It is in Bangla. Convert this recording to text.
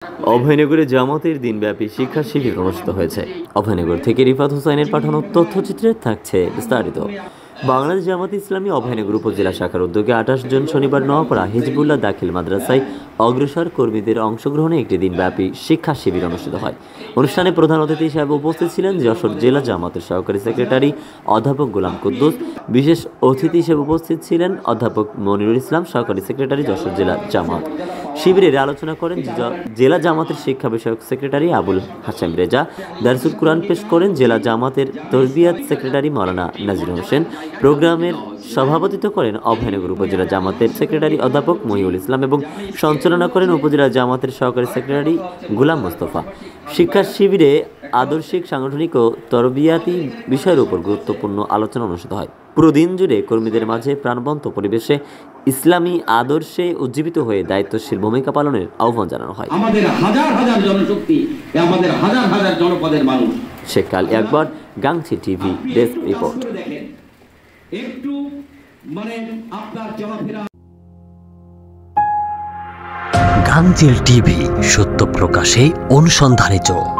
অভয়নগরে জামাতের দিনব্যাপী শিক্ষা শিবির অনুষ্ঠিত হয়েছে। অভয়নগর থেকে রিফাত হোসাইনের পাঠানো তথ্যচিত্রে থাকছে বিস্তারিত। বাংলাদেশ জামাত ইসলামী অভয়নগর উপজেলা শাখার উদ্যোগে 28 জুন শনিবার নোয়াপাড়া হিজবুল্লাহ দাখিল মাদ্রাসায় অগ্রসর কর্মীদের অংশগ্রহণে একটি দিনব্যাপী শিক্ষা শিবির অনুষ্ঠিত হয়। অনুষ্ঠানে প্রধান অতিথি হিসেবে উপস্থিত ছিলেন যশোর জেলা জামাতের সহকারী সেক্রেটারি অধ্যাপক গোলাম কুদ্দুস। বিশেষ অতিথি হিসেবে উপস্থিত ছিলেন অধ্যাপক মনিরুল ইসলাম, সহকারী সেক্রেটারি যশোর জেলা জামাত। শিবিরে আলোচনা করেন জেলা জামাতের শিক্ষা বিষয়ক সেক্রেটারি আবুল হাশেম রেজা। দারসুল কুরআন পেশ করেন জেলা জামাতের তরবিয়াত সেক্রেটারি মাওলানা নাজির হোসেন। প্রোগ্রামের সভাপতিত্ব করেন অভয়নগর উপজেলা জামাতের সেক্রেটারি অধ্যাপক মহিউল ইসলাম এবং সঞ্চালনা করেন উপজেলা জামাতের সহকারী সেক্রেটারি গোলাম মোস্তফা। শিক্ষা শিবিরে আদর্শিক, সাংগঠনিক ও তরবিয়াতি বিষয়ের উপর গুরুত্বপূর্ণ আলোচনা অনুষ্ঠিত হয়। পুরো দিন জুড়ে কর্মীদের মাঝে প্রাণবন্ত পরিবেশে ইসলামী আদর্শে উজ্জীবিত হয়ে দায়িত্বশীল ভূমিকা পালনের আহ্বান জানানো হয়। আমাদের হাজার হাজার জনশক্তি, আমাদের হাজার হাজার জনপদের মানুষ। Sheikh Ali Akbar, গাংচি TV, desk report. একটু আপনার চলাফেরা। গাংচিল টিভি, সত্য প্রকাশে অনুসন্ধানী চোখ।